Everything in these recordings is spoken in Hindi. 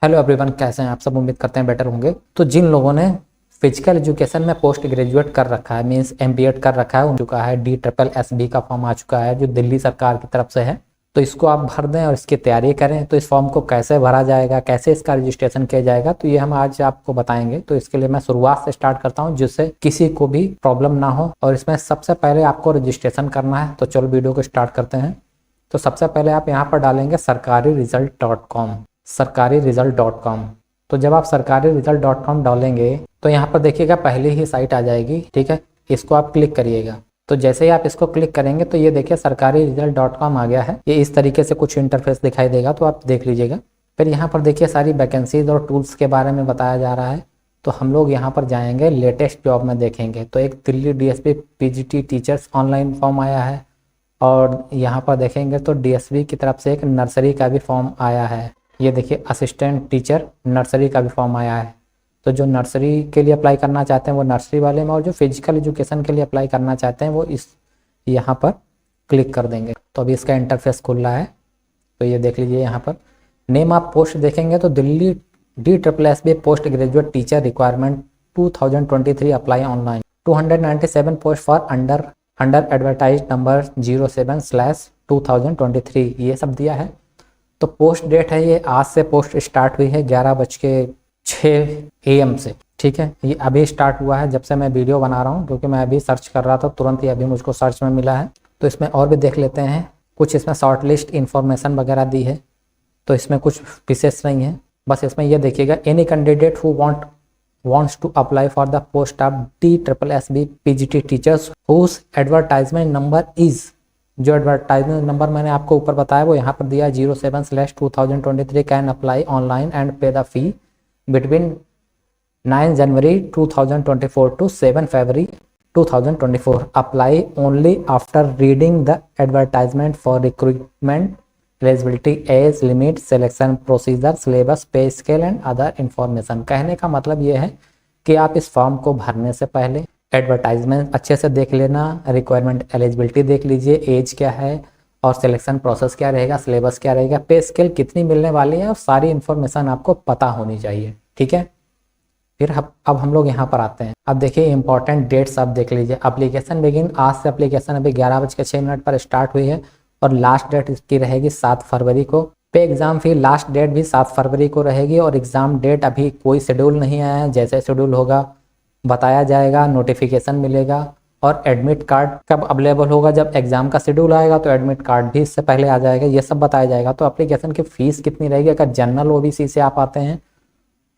हेलो एवरीवन, कैसे हैं आप सब। उम्मीद करते हैं बेटर होंगे। तो जिन लोगों ने फिजिकल एजुकेशन में पोस्ट ग्रेजुएट कर रखा है, मींस MBEd कर रखा है, उन चुका है DSSB का फॉर्म आ चुका है जो दिल्ली सरकार की तरफ से है। तो इसको आप भर दें और इसकी तैयारी करें। तो इस फॉर्म को कैसे भरा जाएगा, कैसे इसका रजिस्ट्रेशन किया जाएगा, तो ये हम आज आपको बताएंगे। तो इसके लिए मैं शुरुआत से स्टार्ट करता हूँ जिससे किसी को भी प्रॉब्लम ना हो। और इसमें सबसे पहले आपको रजिस्ट्रेशन करना है। तो चलो वीडियो को स्टार्ट करते हैं। तो सबसे पहले आप यहाँ पर डालेंगे sarkariresult.com, sarkariresult.com। तो जब आप sarkariresult.com डालेंगे तो यहाँ पर देखिएगा पहले ही साइट आ जाएगी, ठीक है। इसको आप क्लिक करिएगा। तो जैसे ही आप इसको क्लिक करेंगे तो ये देखिए sarkariresult.com आ गया है। ये इस तरीके से कुछ इंटरफेस दिखाई देगा, तो आप देख लीजिएगा। फिर यहाँ पर देखिए सारी वैकेंसीज और टूल्स के बारे में बताया जा रहा है। तो हम लोग यहाँ पर जाएंगे, लेटेस्ट जॉब में देखेंगे। तो एक Delhi DSP PGT teachers online form आया है। और यहाँ पर देखेंगे तो DSB की तरफ से एक नर्सरी का भी फॉर्म आया है। ये देखिए असिस्टेंट टीचर नर्सरी का भी फॉर्म आया है। तो जो नर्सरी के लिए अप्लाई करना चाहते हैं वो नर्सरी वाले में, और जो फिजिकल एजुकेशन के लिए अप्लाई करना चाहते हैं वो इस यहाँ पर क्लिक कर देंगे। तो अभी इसका इंटरफेस खुल रहा है। तो ये देख लीजिए यहाँ पर नेम आप पोस्ट देखेंगे तो Delhi DSSB post graduate teacher requirement 2023 apply online 297 post for under advertise number 07/2023 ये सब दिया है। तो पोस्ट डेट है, ये आज से पोस्ट स्टार्ट हुई है 11:06 AM से, ठीक है। ये अभी स्टार्ट हुआ है जब से मैं वीडियो बना रहा हूँ, क्योंकि मैं अभी सर्च कर रहा था, तुरंत ही अभी मुझको सर्च में मिला है। तो इसमें और भी देख लेते हैं। कुछ इसमें शॉर्ट लिस्ट इन्फॉर्मेशन वगैरह दी है, तो इसमें कुछ विशेष नहीं है। बस इसमें यह देखिएगा, any candidate who wants to apply for the post of DSSB PGT teachers whose advertisement number is, जो एडवर्टाइजमेंट नंबर मैंने आपको ऊपर बताया वो यहाँ पर दिया 07/2023 कैन अप्लाई ऑनलाइन एंड पे the fee between 9 January 2024 to 7 February 2024। Apply only after reading the advertisement for recruitment, eligibility, age limit, selection procedure, syllabus, पे स्केल एंड अदर इंफॉर्मेशन। कहने का मतलब ये है कि आप इस फॉर्म को भरने से पहले एडवर्टाइजमेंट अच्छे से देख लेना, रिक्वायरमेंट, एलिजिबिलिटी देख लीजिए, एज क्या है और सिलेक्शन प्रोसेस क्या रहेगा, सिलेबस क्या रहेगा, पे स्केल कितनी मिलने वाली है, और सारी इन्फॉर्मेशन आपको पता होनी चाहिए, ठीक है। फिर अब हम लोग यहाँ पर आते हैं। अब देखिए इंपॉर्टेंट डेट्स आप देख लीजिए। एप्लीकेशन बिगिन, आज से एप्लीकेशन अभी 11:06 पर स्टार्ट हुई है और लास्ट डेट इसकी रहेगी 7 फरवरी को। पे एग्जाम फी लास्ट डेट भी 7 फरवरी को रहेगी, और एग्जाम डेट अभी कोई शेड्यूल नहीं आया है। जैसे शेड्यूल होगा बताया जाएगा, नोटिफिकेशन मिलेगा। और एडमिट कार्ड कब अवेलेबल होगा, जब एग्जाम का शेड्यूल आएगा तो एडमिट कार्ड भी इससे पहले आ जाएगा, ये सब बताया जाएगा। तो एप्लीकेशन की फीस कितनी रहेगी, अगर जनरल OBC से आप आते हैं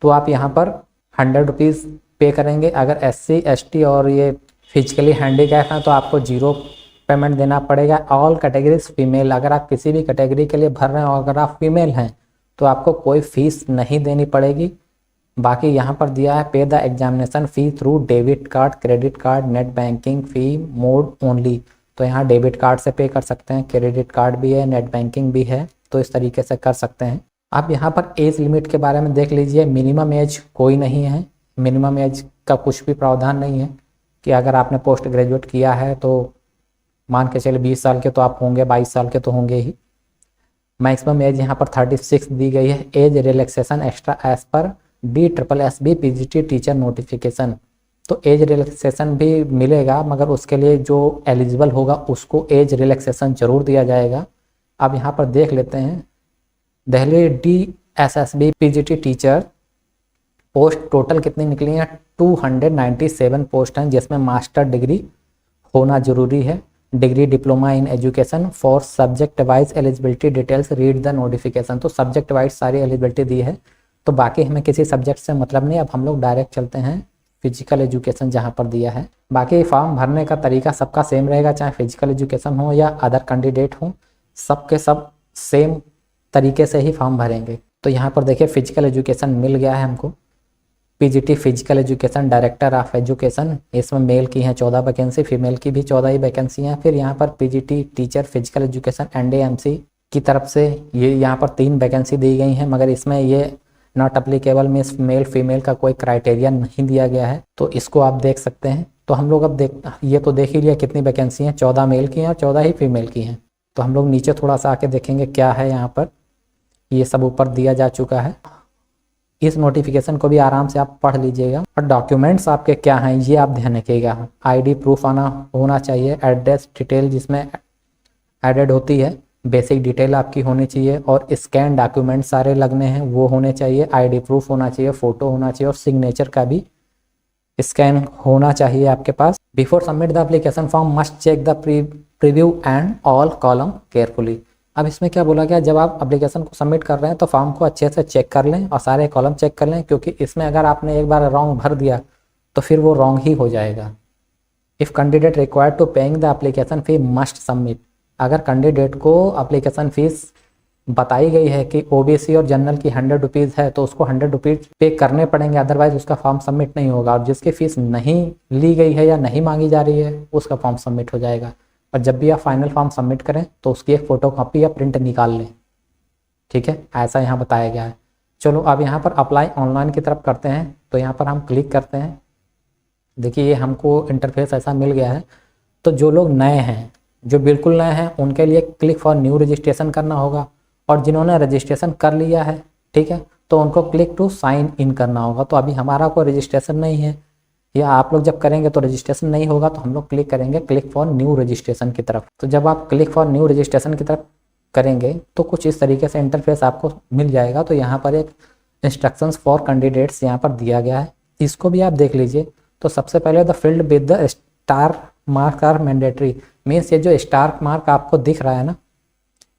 तो आप यहाँ पर 100 रुपीज़ पे करेंगे। अगर SC ST और ये फिजिकली हैंडीकैप हैं तो आपको 0 पेमेंट देना पड़ेगा। ऑल कैटेगरीज फीमेल, अगर आप किसी भी कैटेगरी के लिए भर रहे हैं और अगर आप फीमेल हैं तो आपको कोई फीस नहीं देनी पड़ेगी। बाकी यहाँ पर दिया है पे the examination fee through debit card, credit card, net banking fee mode only. तो यहाँ डेबिट कार्ड से पे कर सकते हैं, क्रेडिट कार्ड भी है, नेट बैंकिंग भी है, तो इस तरीके से कर सकते हैं। आप यहाँ पर एज लिमिट के बारे में देख लीजिए। मिनिमम एज कोई नहीं है, मिनिमम एज का कुछ भी प्रावधान नहीं है कि अगर आपने पोस्ट ग्रेजुएट किया है तो मान के चले 20 साल के तो आप होंगे, 22 साल के तो होंगे ही। मैक्सिमम एज यहाँ पर 36 दी गई है। एज रिलैक्सेशन एक्स्ट्रा एज पर DSSB PGT टीचर नोटिफिकेशन। तो एज रिलैक्सेशन भी मिलेगा, मगर उसके लिए जो एलिजिबल होगा उसको एज रिलैक्सेशन जरूर दिया जाएगा। अब यहाँ पर देख लेते हैं, Delhi DSSB PGT teacher post total कितनी निकली हैं, 297 पोस्ट हैं, जिसमें मास्टर डिग्री होना जरूरी है। Degree diploma in education for subject wise eligibility details read the notification. तो सब्जेक्ट वाइज सारी एलिजिबिलिटी दी है, तो बाकी हमें किसी सब्जेक्ट से मतलब नहीं। अब हम लोग डायरेक्ट चलते हैं फिजिकल एजुकेशन जहाँ पर दिया है। बाकी फॉर्म भरने का तरीका सबका सेम रहेगा, चाहे फिजिकल एजुकेशन हो या अदर कैंडिडेट हो, सबके सब सेम तरीके से ही फॉर्म भरेंगे। तो यहाँ पर देखिए फिजिकल एजुकेशन मिल गया है हमको, PGT physical education director of education. इसमें मेल की हैं 14 वैकेंसी, फीमेल की भी 14 ही वैकेंसी हैं। फिर यहाँ पर PGT teacher physical education NDMC की तरफ से ये यहाँ पर 3 वैकेंसी दी गई हैं, मगर इसमें ये not applicable means male female का कोई क्राइटेरिया नहीं दिया गया है, तो इसको आप देख सकते हैं। तो हम लोग अब ये तो देख ही लिया कितनी वैकेंसी हैं, 14 मेल की हैं और 14 ही फीमेल की हैं। तो हम लोग नीचे थोड़ा सा आके देखेंगे क्या है यहाँ पर, ये सब ऊपर दिया जा चुका है। इस नोटिफिकेशन को भी आराम से आप पढ़ लीजिएगा। और डॉक्यूमेंट्स आपके क्या हैं ये आप ध्यान रखिएगा। आईडी प्रूफ होना चाहिए, एड्रेस डिटेल जिसमें एडेड होती है, बेसिक डिटेल आपकी होनी चाहिए, और स्कैन डॉक्यूमेंट सारे लगने हैं वो होने चाहिए, आईडी प्रूफ होना चाहिए, फ़ोटो होना चाहिए, और सिग्नेचर का भी स्कैन होना चाहिए आपके पास। Before submit the application form must check the preview and all column carefully. अब इसमें क्या बोला गया, जब आप एप्लीकेशन को सबमिट कर रहे हैं तो फॉर्म को अच्छे से चेक कर लें और सारे कॉलम चेक कर लें, क्योंकि इसमें अगर आपने एक बार रॉन्ग भर दिया तो फिर वो रॉन्ग ही हो जाएगा। If candidate required to paying the application fee must submit. अगर कैंडिडेट को एप्लीकेशन फीस बताई गई है कि ओबीसी और जनरल की 100 रुपीज़ है तो उसको 100 रुपीज़ पे करने पड़ेंगे, अदरवाइज उसका फॉर्म सबमिट नहीं होगा। और जिसकी फ़ीस नहीं ली गई है या नहीं मांगी जा रही है उसका फॉर्म सबमिट हो जाएगा। और जब भी आप फाइनल फॉर्म सबमिट करें तो उसकी एक फ़ोटो कॉपी या प्रिंट निकाल लें, ठीक है, ऐसा यहाँ बताया गया है। चलो अब यहाँ पर अप्लाई ऑनलाइन की तरफ करते हैं, तो यहाँ पर हम क्लिक करते हैं। देखिए ये हमको इंटरफेस ऐसा मिल गया है। तो जो लोग नए हैं, जो बिल्कुल नए हैं, उनके लिए क्लिक फॉर न्यू रजिस्ट्रेशन करना होगा, और जिन्होंने रजिस्ट्रेशन कर लिया है, ठीक है, तो उनको क्लिक टू साइन इन करना होगा। तो अभी हमारा कोई रजिस्ट्रेशन नहीं है, या आप लोग जब करेंगे तो रजिस्ट्रेशन नहीं होगा, तो हम लोग क्लिक करेंगे क्लिक फॉर न्यू रजिस्ट्रेशन की तरफ। तो जब आप क्लिक फॉर न्यू रजिस्ट्रेशन की तरफ करेंगे तो कुछ इस तरीके से इंटरफेस आपको मिल जाएगा। तो यहाँ पर एक इंस्ट्रक्शंस फॉर कैंडिडेट्स यहाँ पर दिया गया है, इसको भी आप देख लीजिए। तो सबसे पहले the field with the star mark are mandatory, means ये जो स्टार मार्क आपको दिख रहा है ना,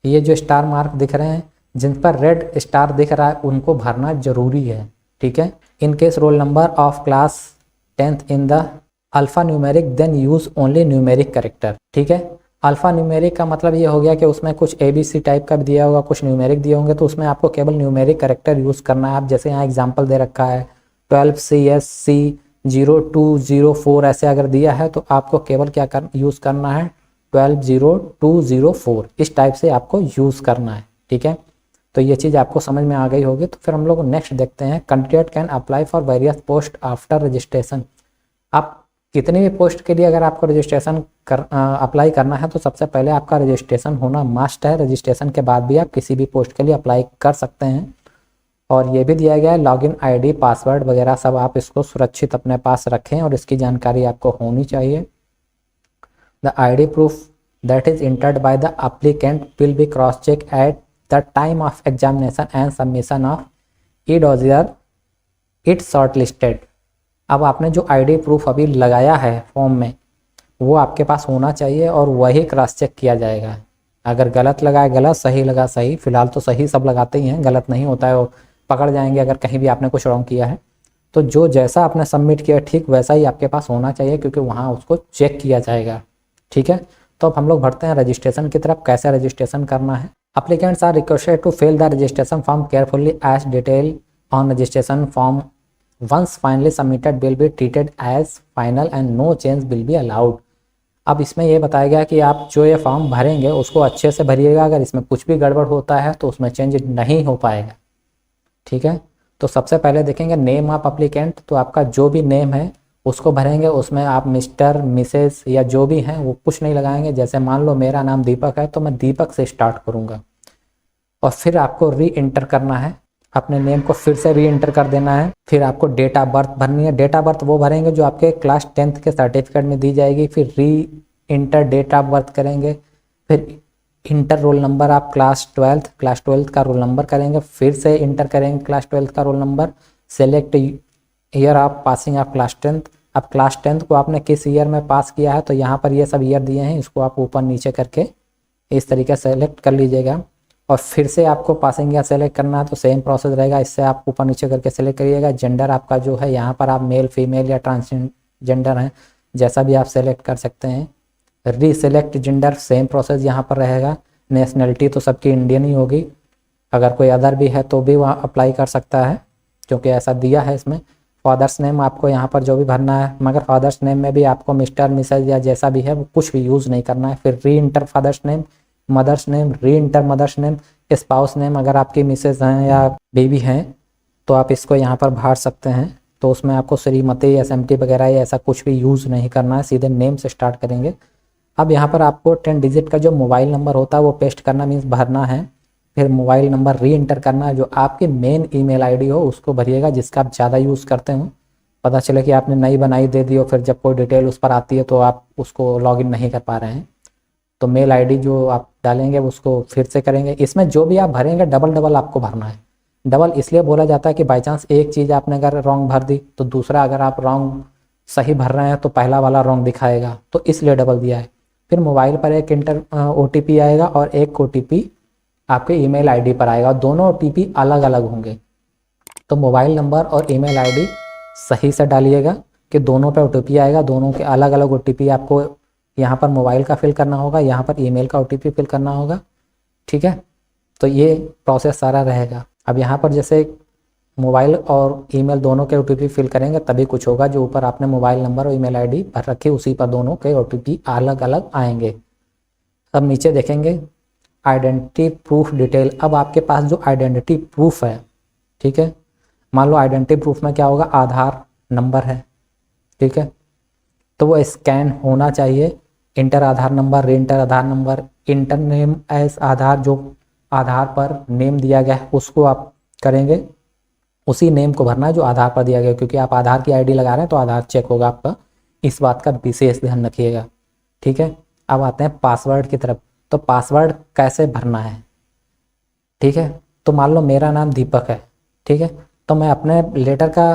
ये जो स्टार मार्क दिख रहे हैं जिन पर रेड स्टार दिख रहा है उनको भरना जरूरी है, ठीक है। In case roll number of class 10th in the alpha numeric then use only numeric character, ठीक है। अल्फ़ा न्यूमेरिक का मतलब ये हो गया कि उसमें कुछ ABC टाइप का भी दिया होगा, कुछ न्यूमेरिक दिए होंगे, तो उसमें आपको केवल न्यूमेरिक करेक्टर यूज़ करना है। आप जैसे यहाँ एग्जाम्पल दे रखा है 12CSC0204 ऐसे अगर दिया है तो आपको केवल क्या यूज़ करना है 120204, इस टाइप से आपको यूज़ करना है, ठीक है। तो ये चीज़ आपको समझ में आ गई होगी। तो फिर हम लोग नेक्स्ट देखते हैं, candidate can apply for various post after registration. आप कितनी भी पोस्ट के लिए अगर आपको रजिस्ट्रेशन अप्लाई करना है तो सबसे पहले आपका रजिस्ट्रेशन होना मस्ट है। रजिस्ट्रेशन के बाद भी आप किसी भी पोस्ट के लिए अप्लाई कर सकते हैं। और ये भी दिया गया है लॉगिन आईडी पासवर्ड वगैरह सब आप इसको सुरक्षित अपने पास रखें और इसकी जानकारी आपको होनी चाहिए। The ID proof that is entered by the applicant will be cross check at the time of examination and submission of it shortlisted. अब आपने जो आईडी प्रूफ अभी लगाया है फॉर्म में वो आपके पास होना चाहिए और वही क्रॉस चेक किया जाएगा। अगर गलत लगाए गलत, सही लगा सही, फिलहाल तो सही सब लगाते ही हैं, गलत नहीं होता है, वो पकड़ जाएंगे अगर कहीं भी आपने कुछ रॉन्ग किया है। तो जो जैसा आपने सबमिट किया ठीक वैसा ही आपके पास होना चाहिए, क्योंकि वहाँ उसको चेक किया जाएगा, ठीक है। तो अब हम लोग बढ़ते हैं रजिस्ट्रेशन की तरफ, कैसे रजिस्ट्रेशन करना है। Applicants are requested to fill the registration form carefully as detail on registration form once finally submitted will be treated as final and no change will be allowed. अब इसमें यह बताया गया कि आप जो ये फॉर्म भरेंगे उसको अच्छे से भरिएगा, अगर इसमें कुछ भी गड़बड़ होता है तो उसमें चेंज नहीं हो पाएगा, ठीक है। तो सबसे पहले देखेंगे नेम ऑफ अप्लीकेंट, तो आपका जो भी नेम है उसको भरेंगे, उसमें आप मिस्टर मिसेस या जो भी हैं वो कुछ नहीं लगाएंगे। जैसे मान लो मेरा नाम दीपक है तो मैं दीपक से स्टार्ट करूँगा, और फिर आपको री एंटर करना है, अपने नेम को फिर से री एंटर कर देना है। फिर आपको डेट ऑफ बर्थ भरनी है, डेट ऑफ बर्थ वो भरेंगे जो आपके क्लास 10th के सर्टिफिकेट में दी जाएगी। फिर री इंटर डेट ऑफ बर्थ करेंगे, फिर इंटर रोल नंबर आप क्लास 12th का रोल नंबर करेंगे, फिर से इंटर करेंगे क्लास 12th का roll number. Select year of passing of class 10th, अब क्लास 10th को आपने किस ईयर में पास किया है तो यहाँ पर ये सब ईयर दिए हैं, इसको आप ऊपर नीचे करके इस तरीके से सेलेक्ट कर लीजिएगा। और फिर से आपको पासिंग ईयर सेलेक्ट करना है तो सेम प्रोसेस रहेगा, इससे आप ऊपर नीचे करके सेलेक्ट करिएगा। जेंडर आपका जो है यहाँ पर आप मेल फीमेल या ट्रांसजेंडर हैं, जैसा भी आप सेलेक्ट कर सकते हैं। रीसेलेक्ट जेंडर सेम प्रोसेस यहाँ पर रहेगा। नेशनलिटी तो सबकी इंडियन ही होगी, अगर कोई अदर भी है तो भी वहाँ अप्लाई कर सकता है, क्योंकि ऐसा दिया है इसमें। फादर्स नेम आपको यहाँ पर जो भी भरना है, मगर फादर्स नेम में भी आपको मिस्टर मिसेज या जैसा भी है वो कुछ भी यूज़ नहीं करना है। फिर re-enter father's name, mother's name, re-enter mother's name, spouse name, अगर आपकी मिसेज हैं या बेबी हैं तो आप इसको यहाँ पर भर सकते हैं। तो उसमें आपको श्रीमती SMT वगैरह या ऐसा कुछ भी यूज़ नहीं करना है, सीधे नेम से स्टार्ट करेंगे। अब यहाँ पर आपको 10 डिजिट का जो मोबाइल नंबर होता है वो पेस्ट करना मीन्स भरना है। फिर मोबाइल नंबर री एंटर करना है, जो आपकी मेन ईमेल आईडी हो उसको भरिएगा जिसका आप ज़्यादा यूज़ करते हो। पता चले कि आपने नई बनाई दे दी हो, फिर जब कोई डिटेल उस पर आती है तो आप उसको लॉगिन नहीं कर पा रहे हैं, तो मेल आईडी जो आप डालेंगे उसको फिर से करेंगे। इसमें जो भी आप भरेंगे डबल डबल आपको भरना है। डबल इसलिए बोला जाता है कि बाई चांस एक चीज़ आपने अगर रॉन्ग भर दी तो दूसरा अगर आप रॉन्ग सही भर रहे हैं तो पहला वाला रॉन्ग दिखाएगा, तो इसलिए डबल दिया है। फिर मोबाइल पर एक OTP आएगा और एक OTP आपके ईमेल आईडी पर आएगा, दोनों OTP अलग अलग होंगे। तो मोबाइल नंबर और ईमेल आईडी सही से डालिएगा कि दोनों पे OTP आएगा, दोनों के अलग अलग OTP आपको यहाँ पर मोबाइल का फिल करना होगा, यहाँ पर ईमेल का OTP फिल करना होगा, ठीक है। तो ये प्रोसेस सारा रहेगा। अब यहाँ पर जैसे मोबाइल और ईमेल दोनों के OTP फिल करेंगे तभी कुछ होगा, जो ऊपर आपने मोबाइल नंबर और ईमेल आईडी भर रखी उसी पर दोनों के OTP अलग अलग आएंगे। अब नीचे देखेंगे आइडेंटिटी प्रूफ डिटेल। अब आपके पास जो आइडेंटिटी प्रूफ है, ठीक है, मान लो आइडेंटिटी प्रूफ में क्या होगा, आधार नंबर है, ठीक है, तो वो स्कैन होना चाहिए। इंटर आधार नंबर, री इंटर आधार नंबर, इंटर नेम एज आधार, जो आधार पर नेम दिया गया है उसको आप करेंगे, उसी नेम को भरना है जो आधार पर दिया गया, क्योंकि आप आधार की आईडी लगा रहे हैं तो आधार चेक होगा आपका, इस बात का विशेष ध्यान रखिएगा, ठीक है। अब आते हैं पासवर्ड की तरफ। तो पासवर्ड कैसे भरना है, ठीक है। तो मान लो मेरा नाम दीपक है, ठीक है, तो मैं अपने लेटर का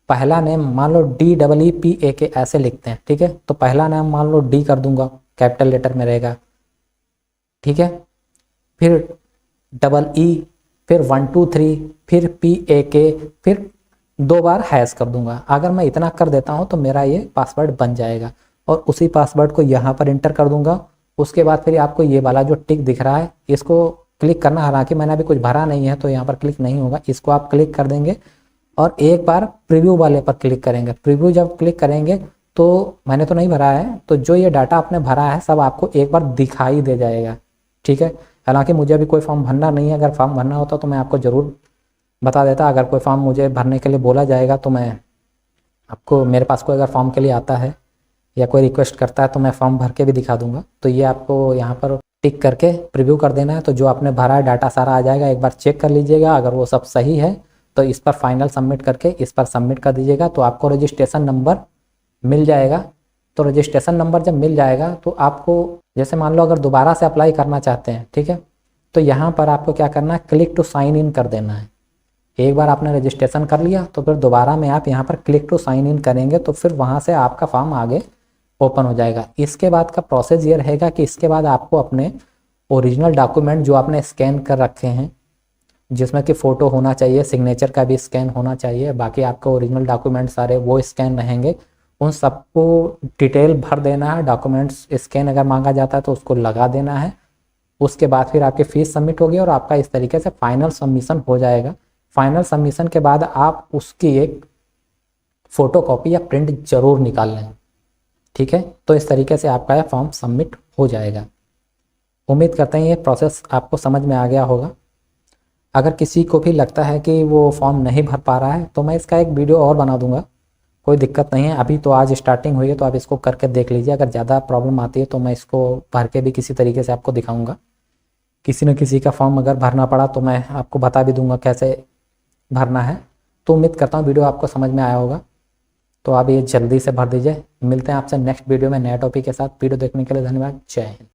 पहला नेम मान लो DEEPAK ऐसे लिखते हैं, ठीक है, तो पहला नाम मान लो D कर दूंगा, कैपिटल लेटर में रहेगा, ठीक है। फिर EE, फिर 1 2 3, फिर PAK, फिर 2 बार हैश कर दूंगा। अगर मैं इतना कर देता हूं तो मेरा ये पासवर्ड बन जाएगा, और उसी पासवर्ड को यहाँ पर इंटर कर दूंगा। उसके बाद फिर आपको ये वाला जो टिक दिख रहा है इसको क्लिक करना, हालांकि मैंने अभी कुछ भरा नहीं है तो यहाँ पर क्लिक नहीं होगा, इसको आप क्लिक कर देंगे और एक बार प्रीव्यू वाले पर क्लिक करेंगे। प्रीव्यू जब क्लिक करेंगे तो मैंने तो नहीं भरा है, तो जो ये डाटा आपने भरा है सब आपको एक बार दिखाई दे जाएगा, ठीक है। हालांकि मुझे अभी कोई फॉर्म भरना नहीं है, अगर फॉर्म भरना होता तो मैं आपको ज़रूर बता देता। अगर कोई फॉर्म मुझे भरने के लिए बोला जाएगा तो मैं आपको, मेरे पास कोई अगर फॉर्म के लिए आता है या कोई रिक्वेस्ट करता है तो मैं फॉर्म भर के भी दिखा दूंगा। तो ये आपको यहाँ पर टिक करके प्रीव्यू कर देना है, तो जो आपने भरा है डाटा सारा आ जाएगा। एक बार चेक कर लीजिएगा, अगर वो सब सही है तो इस पर फाइनल सबमिट करके इस पर सबमिट कर दीजिएगा, तो आपको रजिस्ट्रेशन नंबर मिल जाएगा। तो रजिस्ट्रेशन नंबर जब मिल जाएगा तो आपको, जैसे मान लो अगर दोबारा से अप्लाई करना चाहते हैं, ठीक है, तो यहाँ पर आपको क्या करना है, क्लिक टू साइन इन कर देना है। एक बार आपने रजिस्ट्रेशन कर लिया तो फिर दोबारा में आप यहाँ पर क्लिक टू साइन इन करेंगे तो फिर वहाँ से आपका फॉर्म आगे ओपन हो जाएगा। इसके बाद का प्रोसेस ये रहेगा कि इसके बाद आपको अपने ओरिजिनल डॉक्यूमेंट जो आपने स्कैन कर रखे हैं, जिसमें कि फ़ोटो होना चाहिए, सिग्नेचर का भी स्कैन होना चाहिए, बाकी आपके ओरिजिनल डॉक्यूमेंट सारे वो स्कैन रहेंगे, उन सबको डिटेल भर देना है। डॉक्यूमेंट्स स्कैन अगर मांगा जाता है तो उसको लगा देना है। उसके बाद फिर आपकी फ़ीस सबमिट होगी और आपका इस तरीके से फाइनल सबमिशन हो जाएगा। फाइनल सबमिशन के बाद आप उसकी एक फ़ोटो कॉपी या प्रिंट ज़रूर निकाल लें, ठीक है। तो इस तरीके से आपका यह फॉर्म सबमिट हो जाएगा। उम्मीद करते हैं ये प्रोसेस आपको समझ में आ गया होगा। अगर किसी को भी लगता है कि वो फॉर्म नहीं भर पा रहा है तो मैं इसका एक वीडियो और बना दूंगा, कोई दिक्कत नहीं है। अभी तो आज स्टार्टिंग हुई है तो आप इसको करके देख लीजिए। अगर ज़्यादा प्रॉब्लम आती है तो मैं इसको भर के भी किसी तरीके से आपको दिखाऊंगा। किसी न किसी का फॉर्म अगर भरना पड़ा तो मैं आपको बता भी दूंगा कैसे भरना है। तो उम्मीद करता हूँ वीडियो आपको समझ में आया होगा, तो आप ये जल्दी से भर दीजिए। मिलते हैं आपसे नेक्स्ट वीडियो में नए टॉपिक के साथ। वीडियो देखने के लिए धन्यवाद। जय हिंद।